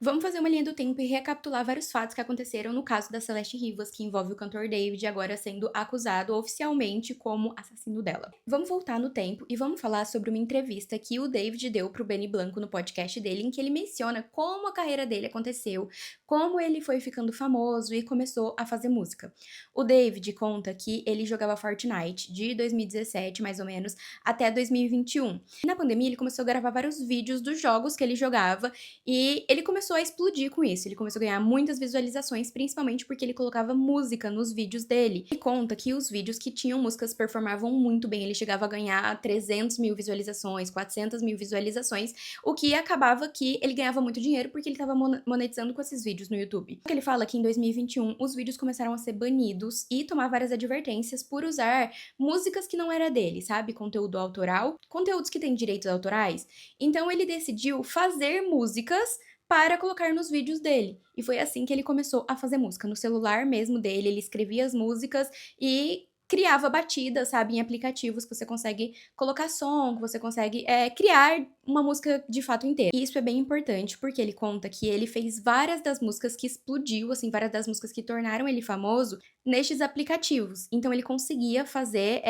Vamos fazer uma linha do tempo e recapitular vários fatos que aconteceram no caso da Celeste Rivas, que envolve o cantor David, agora sendo acusado oficialmente como assassino dela. Vamos voltar no tempo e vamos falar sobre uma entrevista que o David deu pro Benny Blanco no podcast dele, em que ele menciona como a carreira dele aconteceu, como ele foi ficando famoso e começou a fazer música. O David conta que ele jogava Fortnite de 2017, mais ou menos, até 2021. E na pandemia, ele começou a gravar vários vídeos dos jogos que ele jogava e ele começou a explodir com isso, ele começou a ganhar muitas visualizações, principalmente porque ele colocava música nos vídeos dele. E conta que os vídeos que tinham músicas performavam muito bem, ele chegava a ganhar 300 mil visualizações, 400 mil visualizações, o que acabava que ele ganhava muito dinheiro porque ele estava monetizando com esses vídeos no YouTube. Ele fala que em 2021 os vídeos começaram a ser banidos e tomar várias advertências por usar músicas que não era dele, sabe? Conteúdo autoral, conteúdos que têm direitos autorais. Então ele decidiu fazer músicas para colocar nos vídeos dele. E foi assim que ele começou a fazer música. No celular mesmo dele, ele escrevia as músicas e criava batidas, sabe, em aplicativos que você consegue colocar som, que você consegue criar uma música de fato inteira. E isso é bem importante, porque ele conta que ele fez várias das músicas que explodiu, assim, várias das músicas que tornaram ele famoso nestes aplicativos. Então ele conseguia fazer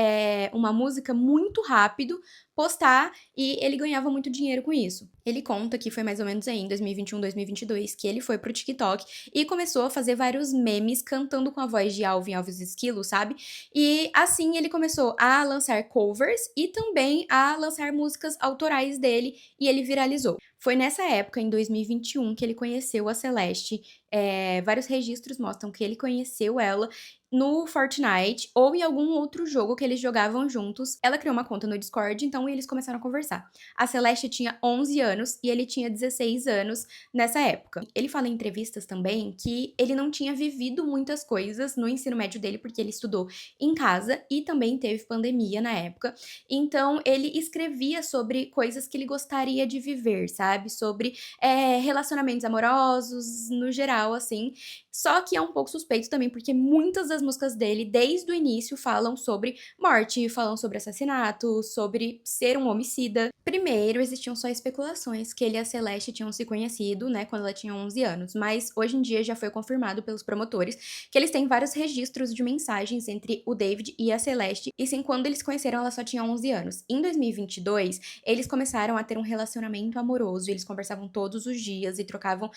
uma música muito rápido, postar, e ele ganhava muito dinheiro com isso. Ele conta que foi mais ou menos aí em 2021, 2022 que ele foi pro TikTok e começou a fazer vários memes cantando com a voz de Alvin Alves Esquilo, sabe? E assim ele começou a lançar covers e também a lançar músicas autorais dele e ele viralizou. Foi nessa época, em 2021, que ele conheceu a Celeste. Vários registros mostram que ele conheceu ela no Fortnite ou em algum outro jogo que eles jogavam juntos. Ela criou uma conta no Discord, então eles começaram a conversar. A Celeste tinha 11 anos e ele tinha 16 anos nessa época. Ele fala em entrevistas também que ele não tinha vivido muitas coisas no ensino médio dele, porque ele estudou em casa e também teve pandemia na época. Então ele escrevia sobre coisas que ele gostaria de viver, sabe? Sobre relacionamentos amorosos, no geral, assim. Só que é um pouco suspeito também, porque muitas das músicas dele, desde o início, falam sobre morte, falam sobre assassinato, sobre ser um homicida. Primeiro, existiam só especulações que ele e a Celeste tinham se conhecido, né, quando ela tinha 11 anos, mas hoje em dia já foi confirmado pelos promotores que eles têm vários registros de mensagens entre o David e a Celeste, e sim, quando eles se conheceram, ela só tinha 11 anos. Em 2022, eles começaram a ter um relacionamento amoroso, eles conversavam todos os dias e trocavam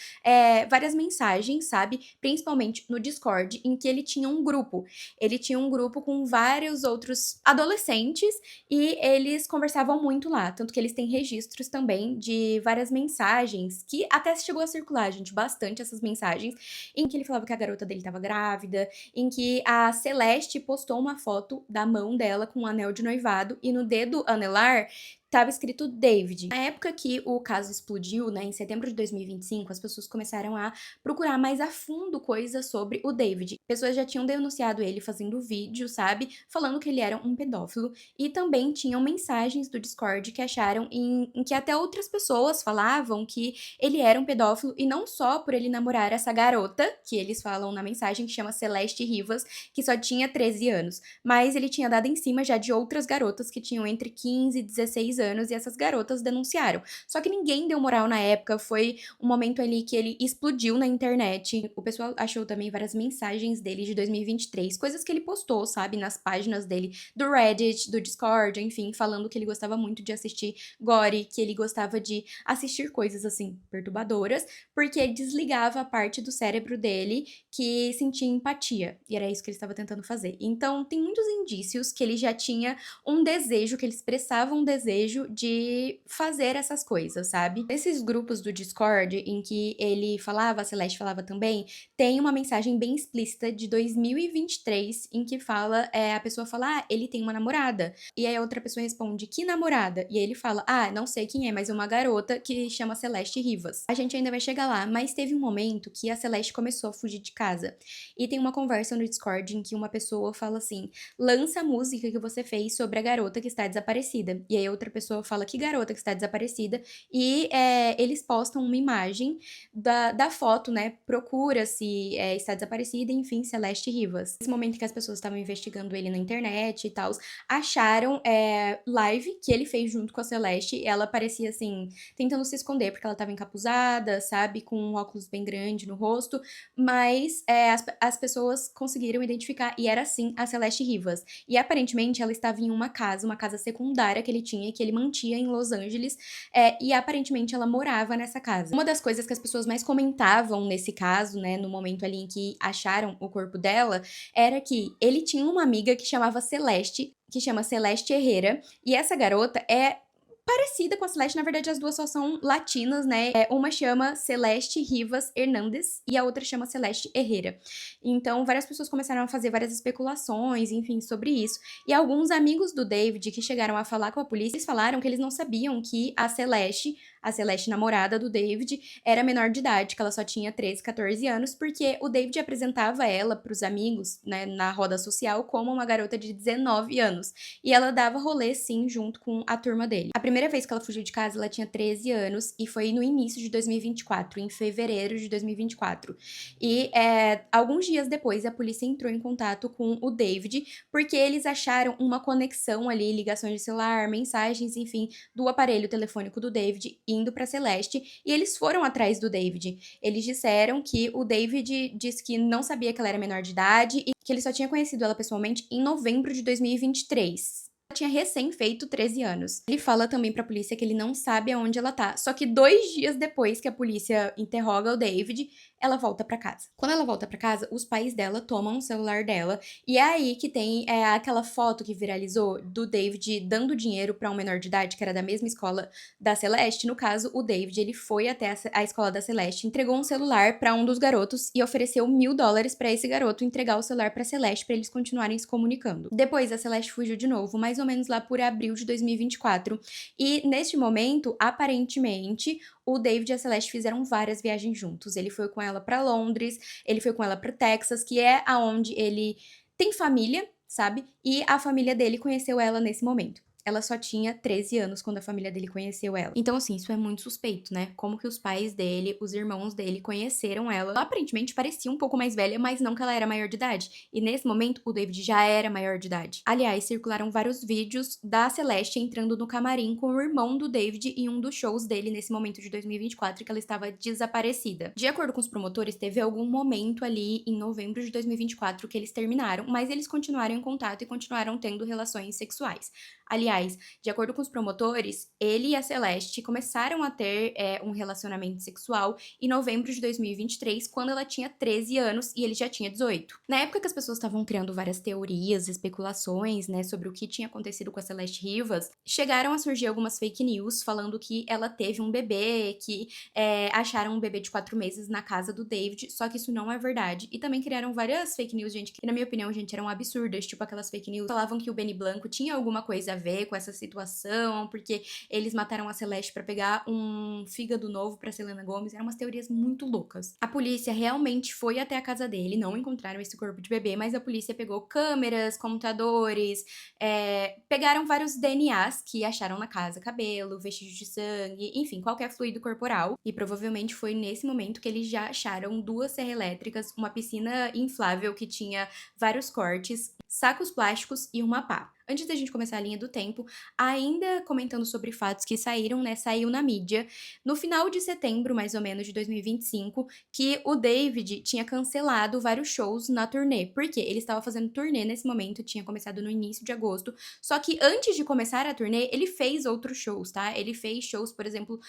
várias mensagens, sabe? Principalmente no Discord, em que ele tinha um grupo. Ele tinha um grupo com vários outros adolescentes e eles conversavam muito lá, tanto que eles têm registros também de várias mensagens que até chegou a circular, gente, bastante essas mensagens, em que ele falava que a garota dele estava grávida, em que a Celeste postou uma foto da mão dela com um anel de noivado e no dedo anelar tava escrito David. Na época que o caso explodiu, né, em setembro de 2025, as pessoas começaram a procurar mais a fundo coisas sobre o David. Pessoas já tinham denunciado ele fazendo vídeo, sabe, falando que ele era um pedófilo, e também tinham mensagens do Discord que acharam em que até outras pessoas falavam que ele era um pedófilo, e não só por ele namorar essa garota, que eles falam na mensagem, que chama Celeste Rivas, que só tinha 13 anos, mas ele tinha dado em cima já de outras garotas que tinham entre 15 e 16 anos, e essas garotas denunciaram. Só que ninguém deu moral na época, foi um momento ali que ele explodiu na internet. O pessoal achou também várias mensagens dele de 2023, coisas que ele postou, sabe, nas páginas dele do Reddit, do Discord, enfim, falando que ele gostava muito de assistir gore, que ele gostava de assistir coisas assim perturbadoras, porque ele desligava a parte do cérebro dele que sentia empatia, e era isso que ele estava tentando fazer. Então, tem muitos indícios que ele já tinha um desejo, que ele expressava um desejo de fazer essas coisas, sabe? Nesses grupos do Discord, em que ele falava, a Celeste falava também, tem uma mensagem bem explícita de 2023, em que fala, a pessoa fala, ele tem uma namorada. E aí a outra pessoa responde, que namorada? E aí ele fala, não sei quem é, mas é uma garota que chama Celeste Rivas. A gente ainda vai chegar lá, mas teve um momento que a Celeste começou a fugir de casa. E tem uma conversa no Discord em que uma pessoa fala assim, lança a música que você fez sobre a garota que está desaparecida. E aí outra pessoa pessoa fala que garota que está desaparecida e eles postam uma imagem da foto, né? Procura se está desaparecida, enfim, Celeste Rivas. Nesse momento que as pessoas estavam investigando ele na internet e tal, acharam live que ele fez junto com a Celeste. Ela parecia assim, tentando se esconder, porque ela estava encapuzada, sabe? Com um óculos bem grande no rosto. Mas as pessoas conseguiram identificar e era sim a Celeste Rivas. E aparentemente ela estava em uma casa secundária que ele tinha e que ele mantinha em Los Angeles. E aparentemente ela morava nessa casa. Uma das coisas que as pessoas mais comentavam nesse caso, né, no momento ali em que acharam o corpo dela, era que ele tinha uma amiga que chamava Celeste, que chama Celeste Herrera, e essa garota é parecida com a Celeste, na verdade as duas só são latinas, né? Uma chama Celeste Rivas Hernandes e a outra chama Celeste Herrera. Então, várias pessoas começaram a fazer várias especulações, enfim, sobre isso. E alguns amigos do David que chegaram a falar com a polícia, eles falaram que eles não sabiam que a Celeste namorada do David, era menor de idade, que ela só tinha 13, 14 anos, porque o David apresentava ela pros amigos, né, na roda social, como uma garota de 19 anos. E ela dava rolê, sim, junto com a turma dele. A primeira vez que ela fugiu de casa, ela tinha 13 anos, e foi no início de 2024, em fevereiro de 2024. E alguns dias depois, a polícia entrou em contato com o David, porque eles acharam uma conexão ali, ligações de celular, mensagens, enfim, do aparelho telefônico do David indo para Celeste, e eles foram atrás do David. Eles disseram que o David disse que não sabia que ela era menor de idade e que ele só tinha conhecido ela pessoalmente em novembro de 2023. Ela tinha recém feito 13 anos. Ele fala também pra polícia que ele não sabe aonde ela tá. Só que 2 dias depois que a polícia interroga o David, ela volta pra casa. Quando ela volta pra casa, os pais dela tomam o celular dela. E é aí que tem aquela foto que viralizou do David dando dinheiro pra um menor de idade, que era da mesma escola da Celeste. No caso, o David, ele foi até a escola da Celeste, entregou um celular pra um dos garotos e ofereceu $1.000 pra esse garoto entregar o celular pra Celeste pra eles continuarem se comunicando. Depois, a Celeste fugiu de novo, mais ou menos lá por abril de 2024. E neste momento, aparentemente, o David e a Celeste fizeram várias viagens juntos. Ele foi com ela pra Londres, ele foi com ela pro Texas, que é aonde ele tem família, sabe? E a família dele conheceu ela nesse momento. Ela só tinha 13 anos quando a família dele conheceu ela. Então, assim, isso é muito suspeito, né? Como que os pais dele, os irmãos dele, conheceram ela. Ela aparentemente parecia um pouco mais velha, mas não que ela era maior de idade. E nesse momento, o David já era maior de idade. Aliás, circularam vários vídeos da Celeste entrando no camarim com o irmão do David em um dos shows dele nesse momento de 2024, que ela estava desaparecida. De acordo com os promotores, teve algum momento ali em novembro de 2024 que eles terminaram, mas eles continuaram em contato e continuaram tendo relações sexuais. Aliás, de acordo com os promotores, ele e a Celeste começaram a ter um relacionamento sexual em novembro de 2023, quando ela tinha 13 anos e ele já tinha 18. Na época que as pessoas estavam criando várias teorias, especulações, né, sobre o que tinha acontecido com a Celeste Rivas, chegaram a surgir algumas fake news falando que ela teve um bebê, que acharam um bebê de 4 meses na casa do David, só que isso não é verdade. E também criaram várias fake news, gente, que na minha opinião, gente, eram absurdas, tipo aquelas fake news que falavam que o Benny Blanco tinha alguma coisa a ver com essa situação, porque eles mataram a Celeste pra pegar um fígado novo pra Selena Gomez. Eram umas teorias muito loucas. A polícia realmente foi até a casa dele, não encontraram esse corpo de bebê, mas a polícia pegou câmeras, computadores, pegaram vários DNAs que acharam na casa, cabelo, vestígio de sangue, enfim, qualquer fluido corporal. E provavelmente foi nesse momento que eles já acharam 2 serras elétricas, uma piscina inflável que tinha vários cortes, sacos plásticos e uma pá. Antes da gente começar a linha do tempo, ainda comentando sobre fatos que saíram, né, saiu na mídia, no final de setembro, mais ou menos, de 2025, que o David tinha cancelado vários shows na turnê. Por quê? Ele estava fazendo turnê nesse momento, tinha começado no início de agosto, só que antes de começar a turnê, ele fez outros shows, tá? Ele fez shows, por exemplo,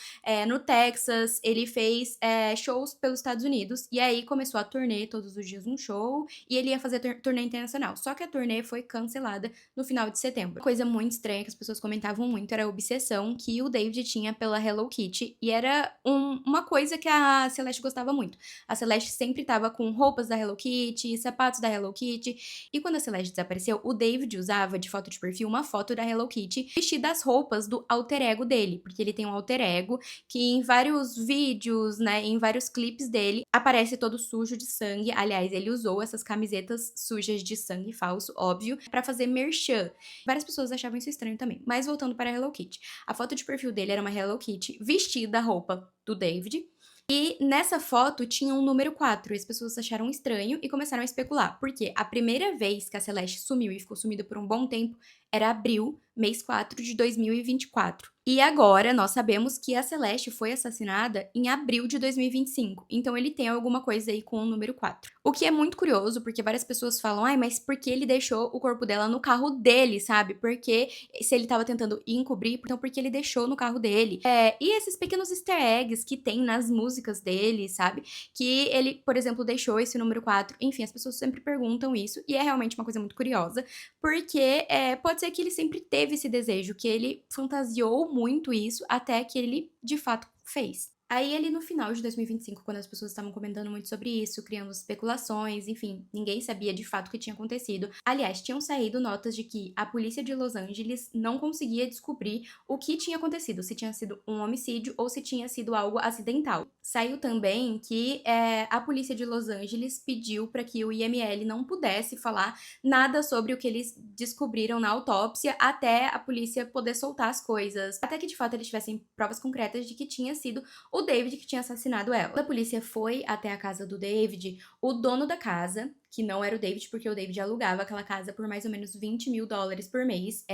no Texas, ele fez shows pelos Estados Unidos, e aí começou a turnê, todos os dias um show, e ele ia fazer turnê internacional. Só que a turnê foi cancelada no final de setembro. Uma coisa muito estranha que as pessoas comentavam muito era a obsessão que o David tinha pela Hello Kitty, e era uma coisa que a Celeste gostava muito. A Celeste sempre tava com roupas da Hello Kitty, sapatos da Hello Kitty, e quando a Celeste desapareceu, o David usava de foto de perfil uma foto da Hello Kitty vestida as roupas do alter ego dele, porque ele tem um alter ego que em vários vídeos, né, em vários clipes dele, aparece todo sujo de sangue. Aliás, ele usou essas camisetas sujas de sangue falso, óbvio, pra fazer merchan. Várias pessoas achavam isso estranho também. Mas voltando para a Hello Kitty. A foto de perfil dele era uma Hello Kitty vestida a roupa do David. E nessa foto tinha um número 4, e as pessoas acharam estranho e começaram a especular, porque a primeira vez que a Celeste sumiu e ficou sumida por um bom tempo era abril, mês 4 de 2024. E agora nós sabemos que a Celeste foi assassinada em abril de 2025, então ele tem alguma coisa aí com o número 4. O que é muito curioso, porque várias pessoas falam, ai, mas por que ele deixou o corpo dela no carro dele, sabe? Porque se ele tava tentando encobrir, então por que ele deixou no carro dele? E esses pequenos easter eggs que tem nas músicas dele, sabe? Que ele, por exemplo, deixou esse número 4. Enfim, as pessoas sempre perguntam isso, e é realmente uma coisa muito curiosa, porque pode ser que ele sempre teve esse desejo, que ele fantasiou muito isso, até que ele, de fato, fez. Aí, ali no final de 2025, quando as pessoas estavam comentando muito sobre isso, criando especulações, enfim, ninguém sabia de fato o que tinha acontecido. Aliás, tinham saído notas de que a polícia de Los Angeles não conseguia descobrir o que tinha acontecido, se tinha sido um homicídio ou se tinha sido algo acidental. Saiu também que a polícia de Los Angeles pediu para que o IML não pudesse falar nada sobre o que eles descobriram na autópsia até a polícia poder soltar as coisas, até que de fato eles tivessem provas concretas de que tinha sido o David que tinha assassinado ela. Quando a polícia foi até a casa do David, o dono da casa, que não era o David, porque o David alugava aquela casa por mais ou menos $20 mil por mês,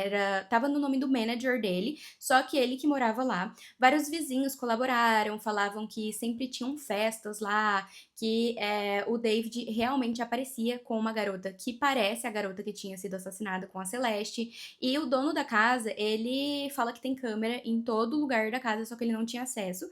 tava no nome do manager dele, só que ele que morava lá. Vários vizinhos colaboraram, falavam que sempre tinham festas lá, que o David realmente aparecia com uma garota que parece a garota que tinha sido assassinada com a Celeste, e o dono da casa, ele fala que tem câmera em todo lugar da casa, só que ele não tinha acesso,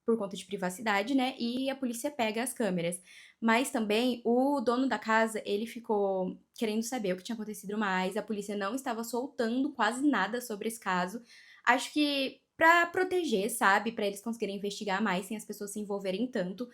por conta de privacidade, né? E a polícia pega as câmeras. Mas também o dono da casa, ele ficou querendo saber o que tinha acontecido mais. A polícia não estava soltando quase nada sobre esse caso. Acho que pra proteger, sabe? Pra eles conseguirem investigar mais sem as pessoas se envolverem tanto.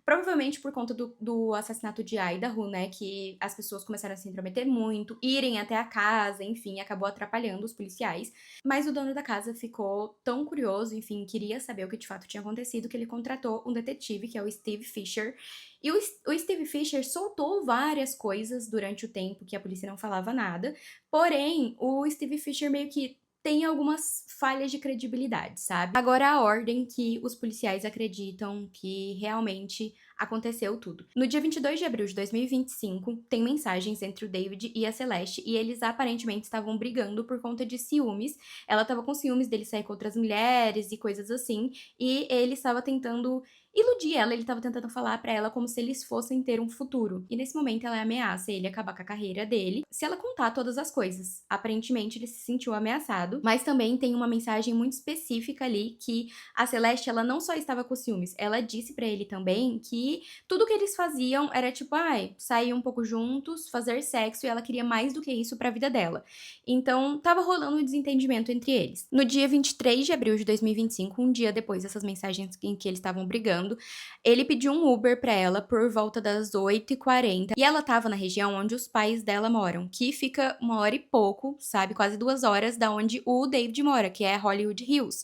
Provavelmente por conta do assassinato de Idaho, né? Que as pessoas começaram a se intrometer muito, irem até a casa, enfim, acabou atrapalhando os policiais. Mas o dono da casa ficou tão curioso, enfim, queria saber o que de fato tinha acontecido, que ele contratou um detetive, que é o Steve Fisher. E o Steve Fisher soltou várias coisas durante o tempo que a polícia não falava nada. Porém, o Steve Fisher meio que tem algumas falhas de credibilidade, sabe? Agora a ordem que os policiais acreditam que realmente aconteceu tudo. No dia 22 de abril de 2025, tem mensagens entre o David e a Celeste e eles aparentemente estavam brigando por conta de ciúmes. Ela estava com ciúmes dele sair com outras mulheres e coisas assim, e ele estava tentando iludir ela, ele estava tentando falar pra ela como se eles fossem ter um futuro. E nesse momento ela ameaça ele acabar com a carreira dele se ela contar todas as coisas. Aparentemente ele se sentiu ameaçado, mas também tem uma mensagem muito específica ali que a Celeste, ela não só estava com ciúmes, ela disse pra ele também que tudo que eles faziam era tipo, sair um pouco juntos, fazer sexo, e ela queria mais do que isso pra vida dela. Então, tava rolando um desentendimento entre eles. No dia 23 de abril de 2025, um dia depois dessas mensagens em que eles estavam brigando, ele pediu um Uber pra ela por volta das 8h40, e ela tava na região onde os pais dela moram, que fica 1 hora e pouco, sabe, quase 2 horas da onde o David mora, que é Hollywood Hills.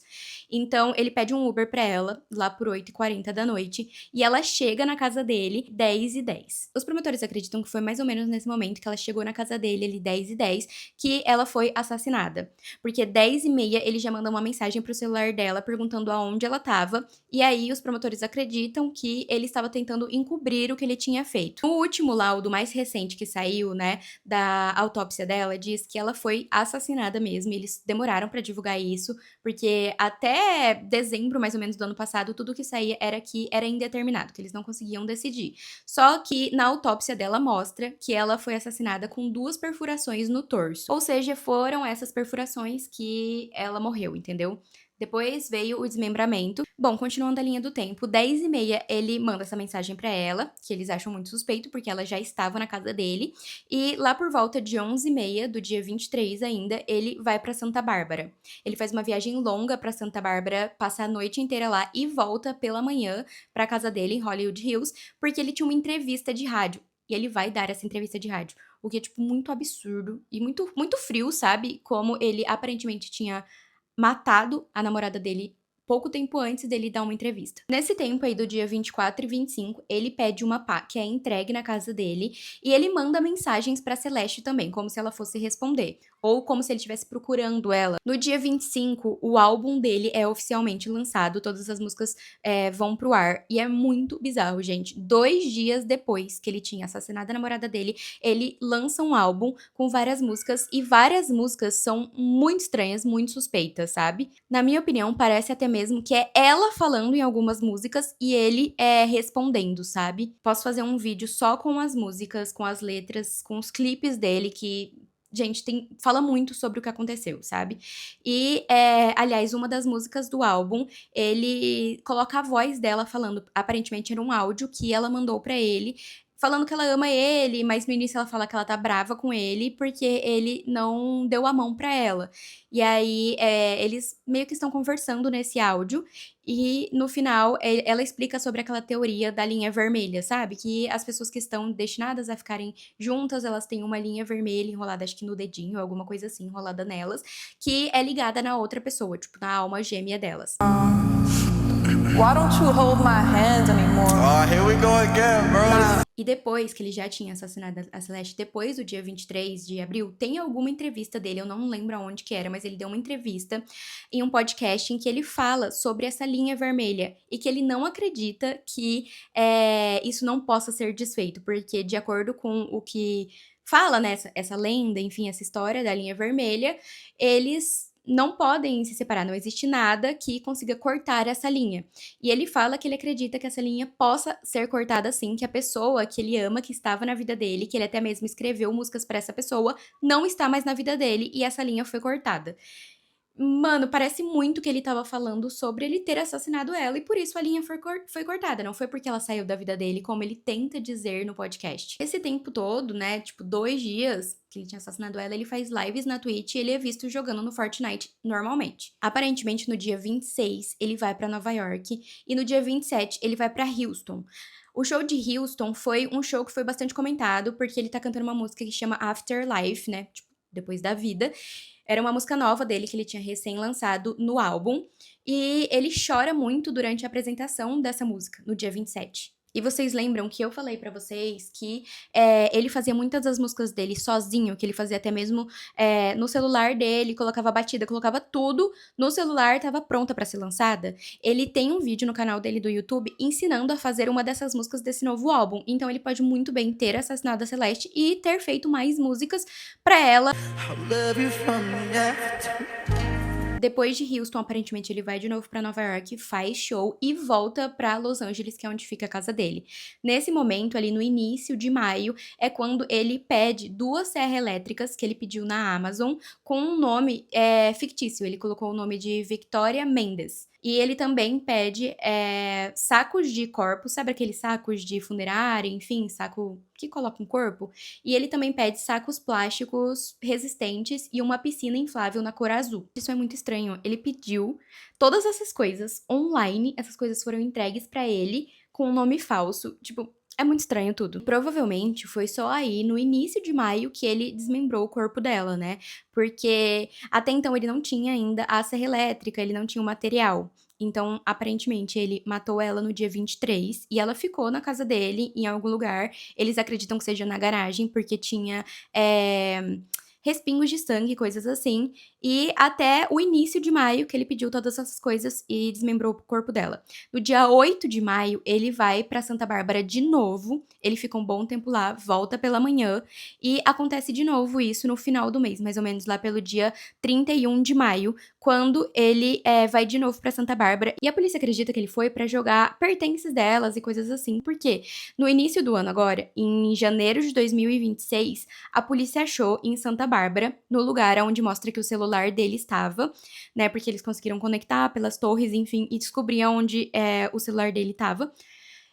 Então, ele pede um Uber pra ela, lá por 8h40 da noite, e ela chega na casa dele 10h10. Os promotores acreditam que foi mais ou menos nesse momento que ela chegou na casa dele, ali 10h10, que ela foi assassinada. Porque 10h30 ele já manda uma mensagem pro celular dela perguntando aonde ela tava, e aí os promotores acreditam que ele estava tentando encobrir o que ele tinha feito. O último laudo mais recente que saiu, né, da autópsia dela, diz que ela foi assassinada mesmo, e eles demoraram pra divulgar isso, porque até dezembro, mais ou menos, do ano passado, tudo que saía era que era indeterminado, que eles não conseguiam decidir. Só que na autópsia dela mostra que ela foi assassinada com 2 perfurações no torso. Ou seja, foram essas perfurações que ela morreu, entendeu? Depois veio o desmembramento. Bom, continuando a linha do tempo, 10h30 ele manda essa mensagem pra ela, que eles acham muito suspeito, porque ela já estava na casa dele. E lá por volta de 11h30 do dia 23 ainda, ele vai pra Santa Bárbara. Ele faz uma viagem longa pra Santa Bárbara, passa a noite inteira lá e volta pela manhã pra casa dele em Hollywood Hills, porque ele tinha uma entrevista de rádio. E ele vai dar essa entrevista de rádio. O que é, tipo, muito absurdo e muito, muito frio, sabe? Como ele aparentemente tinha matado a namorada dele pouco tempo antes dele dar uma entrevista. Nesse tempo aí do dia 24 e 25, ele pede uma pá que é entregue na casa dele e ele manda mensagens pra Celeste também, como se ela fosse responder, ou como se ele estivesse procurando ela. No dia 25, o álbum dele é oficialmente lançado, todas as músicas vão pro ar e é muito bizarro, gente. 2 dias depois que ele tinha assassinado a namorada dele, ele lança um álbum com várias músicas e várias músicas são muito estranhas, muito suspeitas, sabe? Na minha opinião, parece até mesmo que é ela falando em algumas músicas e ele respondendo, sabe? Posso fazer um vídeo só com as músicas, com as letras, com os clipes dele que gente, fala muito sobre o que aconteceu, sabe? E, aliás, uma das músicas do álbum, ele coloca a voz dela falando, aparentemente era um áudio que ela mandou pra ele, falando que ela ama ele, mas no início ela fala que ela tá brava com ele porque ele não deu a mão pra ela. E aí, eles meio que estão conversando nesse áudio e no final ela explica sobre aquela teoria da linha vermelha, sabe? Que as pessoas que estão destinadas a ficarem juntas, elas têm uma linha vermelha enrolada, acho que no dedinho, alguma coisa assim, enrolada nelas, que é ligada na outra pessoa, tipo, na alma gêmea delas. Why don't you hold my hand anymore? Oh, here we go again, bro. E depois que ele já tinha assassinado a Celeste, depois do dia 23 de abril, tem alguma entrevista dele, eu não lembro aonde que era, mas ele deu uma entrevista em um podcast em que ele fala sobre essa linha vermelha e que ele não acredita que isso não possa ser desfeito, porque de acordo com o que fala, né, essa lenda, enfim, essa história da linha vermelha, eles não podem se separar, não existe nada que consiga cortar essa linha. E ele fala que ele acredita que essa linha possa ser cortada assim, que a pessoa que ele ama, que estava na vida dele, que ele até mesmo escreveu músicas pra essa pessoa, não está mais na vida dele e essa linha foi cortada. Mano, parece muito que ele tava falando sobre ele ter assassinado ela e por isso a linha foi cortada. Não foi porque ela saiu da vida dele, como ele tenta dizer no podcast. Esse tempo todo, né, tipo 2 dias que ele tinha assassinado ela, ele faz lives na Twitch e ele é visto jogando no Fortnite normalmente. Aparentemente, no dia 26, ele vai pra Nova York e no dia 27, ele vai pra Houston. O show de Houston foi um show que foi bastante comentado, porque ele tá cantando uma música que chama Afterlife, né, tipo, depois da vida. Era uma música nova dele que ele tinha recém-lançado no álbum. E ele chora muito durante a apresentação dessa música, no dia 27. E vocês lembram que eu falei pra vocês que ele fazia muitas das músicas dele sozinho, que ele fazia até mesmo no celular dele, colocava batida, colocava tudo no celular, tava pronta pra ser lançada? Ele tem um vídeo no canal dele do YouTube ensinando a fazer uma dessas músicas desse novo álbum. Então ele pode muito bem ter assassinado a Celeste e ter feito mais músicas pra ela. Depois de Houston, aparentemente, ele vai de novo pra Nova York, faz show e volta pra Los Angeles, que é onde fica a casa dele. Nesse momento, ali no início de maio, é quando ele pede 2 serras elétricas que ele pediu na Amazon com um nome fictício. Ele colocou o nome de Victoria Mendes. E ele também pede sacos de corpo, sabe aqueles sacos de funerária, enfim, saco que coloca um corpo? E ele também pede sacos plásticos resistentes e uma piscina inflável na cor azul. Isso é muito estranho. Ele pediu todas essas coisas online, essas coisas foram entregues pra ele com um nome falso. Tipo, é muito estranho tudo. Provavelmente foi só aí, no início de maio, que ele desmembrou o corpo dela, né? Porque até então ele não tinha ainda a serra elétrica, ele não tinha o material. Então, aparentemente, ele matou ela no dia 23 e ela ficou na casa dele, em algum lugar. Eles acreditam que seja na garagem, porque tinha respingos de sangue, coisas assim. E até o início de maio, que ele pediu todas essas coisas e desmembrou o corpo dela. No dia 8 de maio, ele vai pra Santa Bárbara de novo. Ele fica um bom tempo lá, volta pela manhã. E acontece de novo isso no final do mês, mais ou menos lá pelo dia 31 de maio, quando ele vai de novo pra Santa Bárbara. E a polícia acredita que ele foi pra jogar pertences delas e coisas assim. Por quê? No início do ano agora, em janeiro de 2026, a polícia achou em Santa Bárbara, no lugar onde mostra que o celular dele estava, né? Porque eles conseguiram conectar pelas torres, enfim, e descobriam onde o celular dele estava.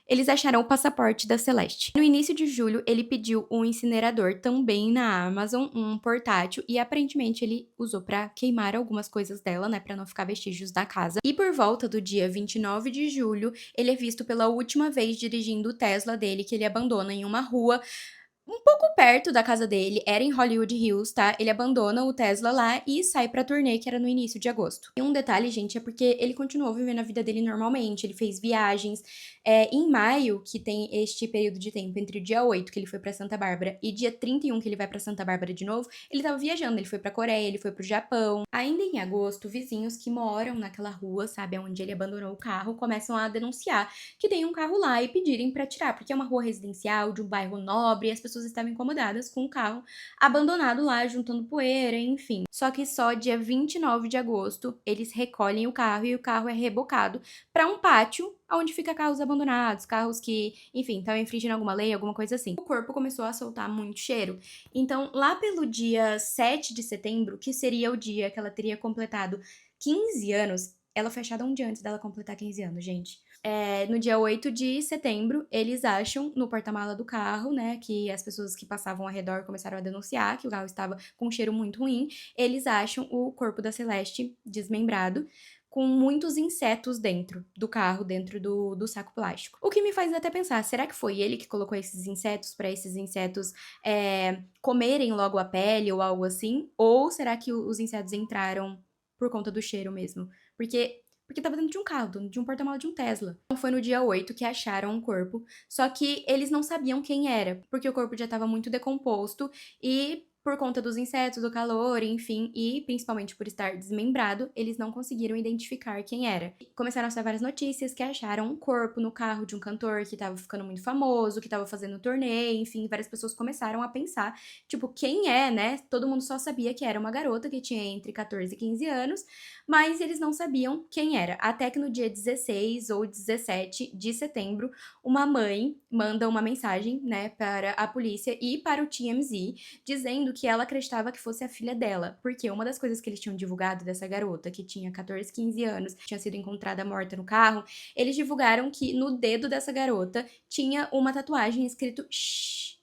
Eles acharam o passaporte da Celeste. No início de julho, ele pediu um incinerador também na Amazon, um portátil, e aparentemente ele usou pra queimar algumas coisas dela, né, pra não ficar vestígios da casa. E por volta do dia 29 de julho, ele é visto pela última vez dirigindo o Tesla dele, que ele abandona em uma rua um pouco perto da casa dele, era em Hollywood Hills, tá? Ele abandona o Tesla lá e sai pra turnê, que era no início de agosto. E um detalhe, gente, é porque ele continuou vivendo a vida dele normalmente, ele fez viagens. Em maio, que tem este período de tempo entre o dia 8, que ele foi pra Santa Bárbara, e dia 31, que ele vai pra Santa Bárbara de novo, ele tava viajando, ele foi pra Coreia, ele foi pro Japão. Ainda em agosto, vizinhos que moram naquela rua, sabe, onde ele abandonou o carro, começam a denunciar que tem um carro lá e pedirem pra tirar, porque é uma rua residencial de um bairro nobre e as pessoas estavam incomodadas com o carro abandonado lá, juntando poeira, enfim. Só que só dia 29 de agosto eles recolhem o carro e o carro é rebocado para um pátio onde fica carros abandonados, carros que, enfim, estavam infringindo alguma lei, alguma coisa assim. O corpo começou a soltar muito cheiro. Então, lá pelo dia 7 de setembro, que seria o dia que ela teria completado 15 anos, ela foi achada um dia antes dela completar 15 anos, gente. No dia 8 de setembro, eles acham no porta-mala do carro, né, que as pessoas que passavam ao redor começaram a denunciar que o carro estava com um cheiro muito ruim. Eles acham o corpo da Celeste desmembrado, com muitos insetos dentro do carro, dentro do saco plástico. O que me faz até pensar, será que foi ele que colocou esses insetos para esses insetos comerem logo a pele ou algo assim? Ou será que os insetos entraram por conta do cheiro mesmo? Porque tava dentro de um carro, de um porta-malas de um Tesla. Então foi no dia 8 que acharam um corpo, só que eles não sabiam quem era, porque o corpo já estava muito decomposto e por conta dos insetos, do calor, enfim, e principalmente por estar desmembrado, eles não conseguiram identificar quem era. Começaram a sair várias notícias que acharam um corpo no carro de um cantor que tava ficando muito famoso, que tava fazendo turnê, enfim, várias pessoas começaram a pensar, tipo, quem é, né? Todo mundo só sabia que era uma garota que tinha entre 14 e 15 anos, mas eles não sabiam quem era. Até que no dia 16 ou 17 de setembro, uma mãe manda uma mensagem, né, para a polícia e para o TMZ, dizendo que ela acreditava que fosse a filha dela, porque uma das coisas que eles tinham divulgado dessa garota, que tinha 14, 15 anos, tinha sido encontrada morta no carro, eles divulgaram que no dedo dessa garota tinha uma tatuagem escrito Shh.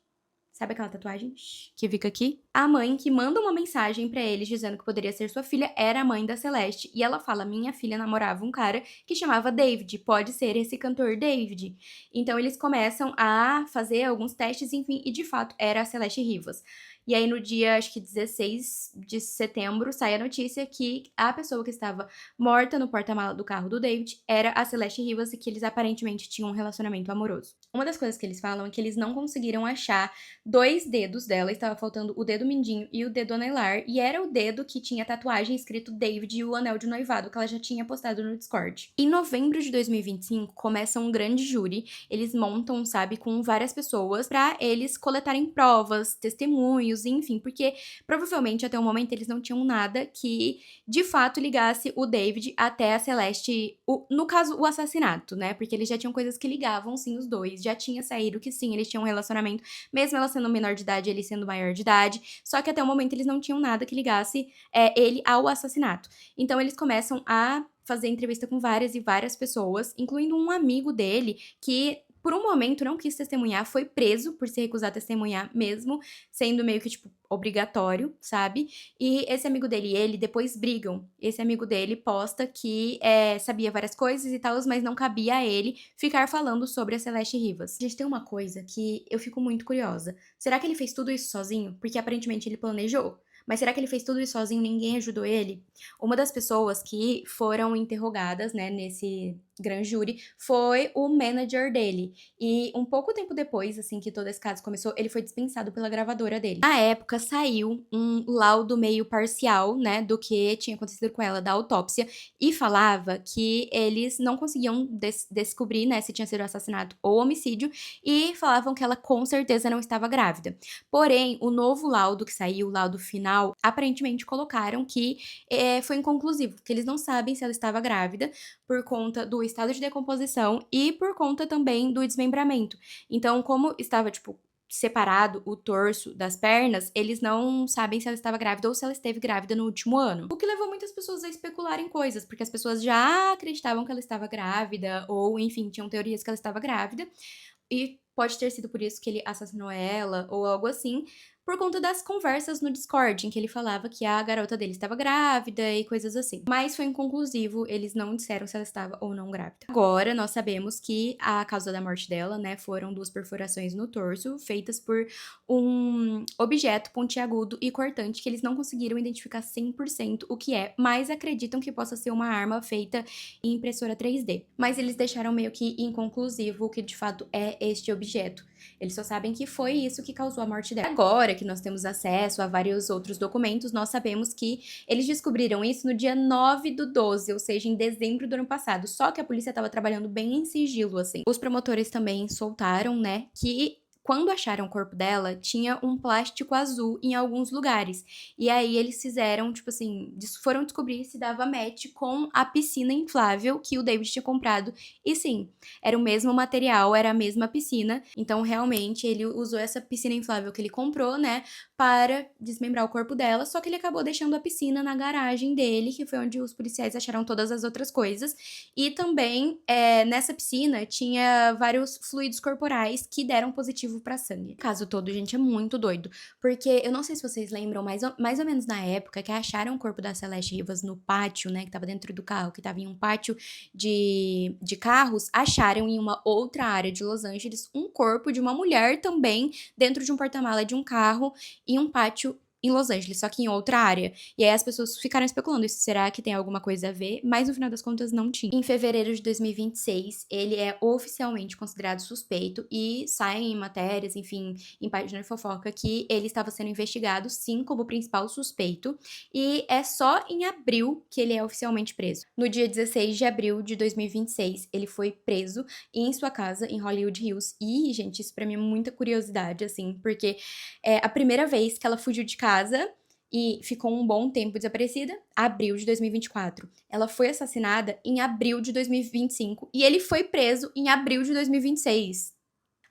Sabe aquela tatuagem que fica aqui? A mãe que manda uma mensagem pra eles dizendo que poderia ser sua filha era a mãe da Celeste. E ela fala: minha filha namorava um cara que chamava David. Pode ser esse cantor David. Então eles começam a fazer alguns testes, enfim, e de fato era a Celeste Rivas. E aí no dia, acho que 16 de setembro, sai a notícia que a pessoa que estava morta no porta-mala do carro do David era a Celeste Rivas e que eles aparentemente tinham um relacionamento amoroso. Uma das coisas que eles falam é que eles não conseguiram achar 2 dedos dela, estava faltando o dedo mindinho e o dedo anelar, e era o dedo que tinha a tatuagem escrito David e o anel de noivado que ela já tinha postado no Discord. Em novembro de 2025, começa um grande júri, eles montam, sabe, com várias pessoas pra eles coletarem provas, testemunhos, enfim, porque provavelmente até o momento eles não tinham nada que de fato ligasse o David até a Celeste, no caso, o assassinato, né? Porque eles já tinham coisas que ligavam, sim, os dois, já tinha saído que sim, eles tinham um relacionamento, mesmo ela sendo menor de idade, ele sendo maior de idade, só que até o momento eles não tinham nada que ligasse ele ao assassinato. Então eles começam a fazer entrevista com várias e várias pessoas, incluindo um amigo dele que por um momento não quis testemunhar, foi preso por se recusar a testemunhar mesmo, sendo meio que, tipo, obrigatório, sabe? E esse amigo dele e ele depois brigam. Esse amigo dele posta que sabia várias coisas e tal, mas não cabia a ele ficar falando sobre a Celeste Rivas. Gente, tem uma coisa que eu fico muito curiosa. Será que ele fez tudo isso sozinho? Porque aparentemente ele planejou. Mas será que ele fez tudo isso sozinho? Ninguém ajudou ele? Uma das pessoas que foram interrogadas, né, nesse grand júri foi o manager dele. E um pouco tempo depois, assim, que todo esse caso começou, ele foi dispensado pela gravadora dele. Na época, saiu um laudo meio parcial, né, do que tinha acontecido com ela, da autópsia, e falava que eles não conseguiam descobrir, né, se tinha sido assassinato ou homicídio, e falavam que ela com certeza não estava grávida. Porém, o novo laudo que saiu, o laudo final, aparentemente colocaram que foi inconclusivo, que eles não sabem se ela estava grávida por conta do estado de decomposição e por conta também do desmembramento. Então, como estava, tipo, separado o torso das pernas, eles não sabem se ela estava grávida ou se ela esteve grávida no último ano. O que levou muitas pessoas a especularem coisas, porque as pessoas já acreditavam que ela estava grávida, ou, enfim, tinham teorias que ela estava grávida, e pode ter sido por isso que ele assassinou ela, ou algo assim, por conta das conversas no Discord, em que ele falava que a garota dele estava grávida e coisas assim. Mas foi inconclusivo, eles não disseram se ela estava ou não grávida. Agora, nós sabemos que a causa da morte dela, né, foram 2 perfurações no torso, feitas por um objeto pontiagudo e cortante que eles não conseguiram identificar 100% o que é, mas acreditam que possa ser uma arma feita em impressora 3D. Mas eles deixaram meio que inconclusivo o que de fato é este objeto. Eles só sabem que foi isso que causou a morte dela. Agora que nós temos acesso a vários outros documentos, nós sabemos que eles descobriram isso no dia 9/12, ou seja, em dezembro do ano passado. Só que a polícia estava trabalhando bem em sigilo, assim. Os promotores também soltaram, né, que quando acharam o corpo dela, tinha um plástico azul em alguns lugares. E aí eles fizeram, tipo assim, foram descobrir se dava match com a piscina inflável que o David tinha comprado. E sim, era o mesmo material, era a mesma piscina. Então, realmente, ele usou essa piscina inflável que ele comprou, né, para desmembrar o corpo dela. Só que ele acabou deixando a piscina na garagem dele, que foi onde os policiais acharam todas as outras coisas. E também, nessa piscina, tinha vários fluidos corporais que deram positivo pra sangue. O caso todo, gente, é muito doido. Porque eu não sei se vocês lembram, mais ou menos na época que acharam o corpo da Celeste Rivas no pátio, né? Que tava dentro do carro, que tava em um pátio de carros, acharam em uma outra área de Los Angeles um corpo de uma mulher também dentro de um porta-mala de um carro em um pátio em Los Angeles, só que em outra área. E aí as pessoas ficaram especulando, isso será que tem alguma coisa a ver? Mas no final das contas não tinha. Em fevereiro de 2026, ele é oficialmente considerado suspeito e saem em matérias, enfim, em página de fofoca, que ele estava sendo investigado, sim, como principal suspeito. E é só em abril que ele é oficialmente preso. No dia 16 de abril de 2026, ele foi preso em sua casa em Hollywood Hills. E, gente, isso pra mim é muita curiosidade, assim, porque é a primeira vez que ela fugiu de casa e ficou um bom tempo desaparecida, abril de 2024. Ela foi assassinada em abril de 2025 e ele foi preso em abril de 2026.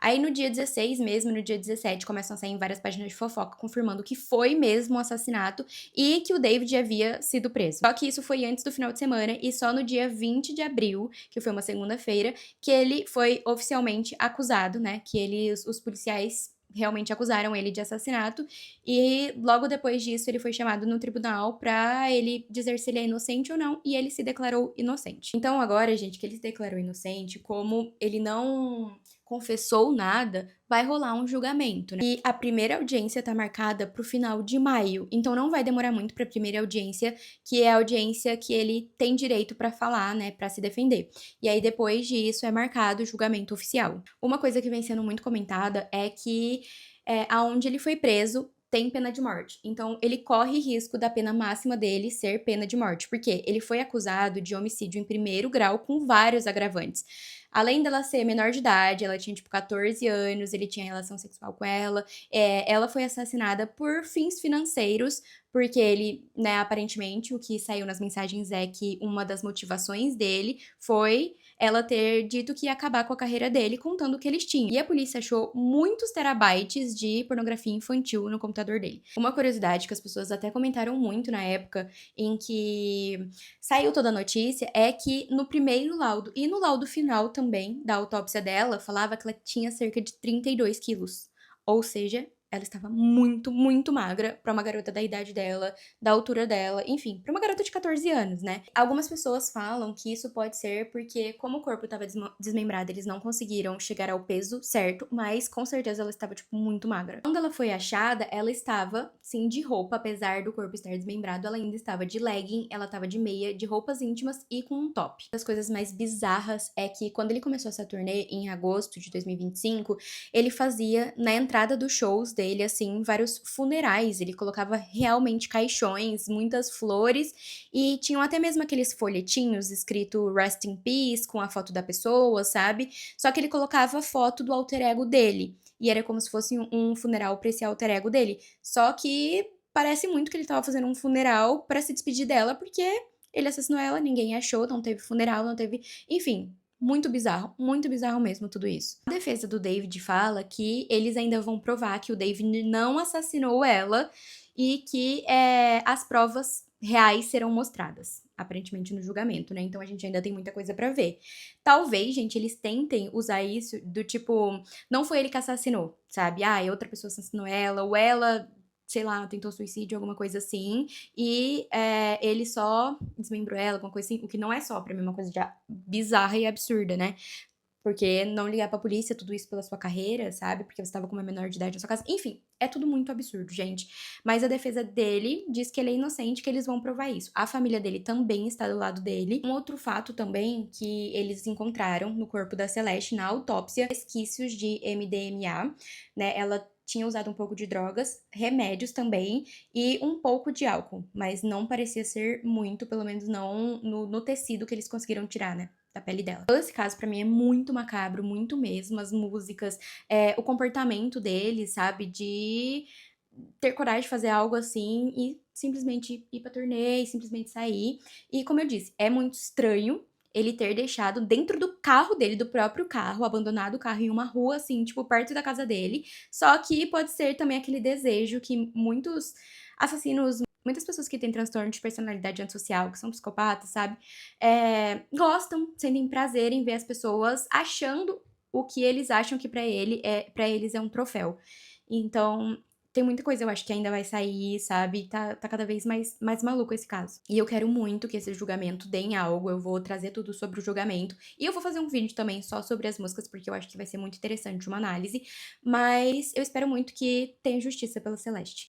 Aí no dia 16 mesmo, no dia 17, começam a sair em várias páginas de fofoca confirmando que foi mesmo um assassinato e que o David havia sido preso. Só que isso foi antes do final de semana e só no dia 20 de abril, que foi uma segunda-feira, que ele foi oficialmente acusado, né? Que os policiais realmente acusaram ele de assassinato e logo depois disso ele foi chamado no tribunal pra ele dizer se ele é inocente ou não e ele se declarou inocente. Então agora, gente, que ele se declarou inocente, como ele não confessou nada, vai rolar um julgamento, né? E a primeira audiência tá marcada pro final de maio, então não vai demorar muito pra primeira audiência, que é a audiência que ele tem direito pra falar, né, pra se defender. E aí depois disso é marcado o julgamento oficial. Uma coisa que vem sendo muito comentada é que aonde ele foi preso tem pena de morte. Então, ele corre risco da pena máxima dele ser pena de morte, porque ele foi acusado de homicídio em primeiro grau com vários agravantes. Além dela ser menor de idade, ela tinha, tipo, 14 anos, ele tinha relação sexual com ela. Ela foi assassinada por fins financeiros, porque ele, né, aparentemente, o que saiu nas mensagens é que uma das motivações dele foi ela ter dito que ia acabar com a carreira dele, contando o que eles tinham. E a polícia achou muitos terabytes de pornografia infantil no computador dele. Uma curiosidade que as pessoas até comentaram muito na época em que saiu toda a notícia é que no primeiro laudo e no laudo final também da autópsia dela, falava que ela tinha cerca de 32 quilos. Ou seja, ela estava muito, muito magra pra uma garota da idade dela, da altura dela, enfim, pra uma garota de 14 anos, né? Algumas pessoas falam que isso pode ser porque, como o corpo estava desmembrado, eles não conseguiram chegar ao peso certo, mas com certeza ela estava, tipo, muito magra. Quando ela foi achada, ela estava, sim, de roupa, apesar do corpo estar desmembrado, ela ainda estava de legging, ela estava de meia, de roupas íntimas e com um top. Uma das coisas mais bizarras é que quando ele começou essa turnê, em agosto de 2025, ele fazia, na entrada dos shows dele, assim, vários funerais. Ele colocava realmente caixões, muitas flores e tinham até mesmo aqueles folhetinhos escrito Rest in Peace com a foto da pessoa, sabe? Só que ele colocava a foto do alter ego dele. E era como se fosse um funeral pra esse alter ego dele. Só que parece muito que ele tava fazendo um funeral pra se despedir dela, porque ele assassinou ela, ninguém achou, não teve funeral, não teve... Enfim, muito bizarro mesmo tudo isso. A defesa do David fala que eles ainda vão provar que o David não assassinou ela e que as provas reais serão mostradas, aparentemente no julgamento, né? Então a gente ainda tem muita coisa pra ver. Talvez, gente, eles tentem usar isso do tipo, não foi ele que assassinou, sabe? Ah, outra pessoa assassinou ela, ou ela, sei lá, tentou suicídio, alguma coisa assim, e ele só desmembrou ela, alguma coisa assim, o que não é só, pra mim, uma coisa já bizarra e absurda, né? Porque não ligar pra polícia, tudo isso pela sua carreira, sabe? Porque você tava com uma menor de idade na sua casa. Enfim, é tudo muito absurdo, gente. Mas a defesa dele diz que ele é inocente, que eles vão provar isso. A família dele também está do lado dele. Um outro fato também que eles encontraram no corpo da Celeste na autópsia, resquícios de MDMA, né? Ela tinha usado um pouco de drogas, remédios também e um pouco de álcool, mas não parecia ser muito, pelo menos não no tecido que eles conseguiram tirar, né? Da pele dela. Todo esse caso, pra mim, é muito macabro, muito mesmo. As músicas, o comportamento dele, sabe? De ter coragem de fazer algo assim e simplesmente ir pra turnê e simplesmente sair. E como eu disse, é muito estranho ele ter deixado dentro do carro dele, do próprio carro, abandonado o carro em uma rua, assim, tipo, perto da casa dele. Só que pode ser também aquele desejo que muitos assassinos, muitas pessoas que têm transtorno de personalidade antissocial, que são psicopatas, sabe? Gostam, sentem prazer em ver as pessoas achando o que eles acham que para eles é um troféu. Então, tem muita coisa, eu acho que ainda vai sair, sabe? Tá cada vez mais maluco esse caso. E eu quero muito que esse julgamento dê em algo. Eu vou trazer tudo sobre o julgamento. E eu vou fazer um vídeo também só sobre as músicas, porque eu acho que vai ser muito interessante uma análise. Mas eu espero muito que tenha justiça pela Celeste.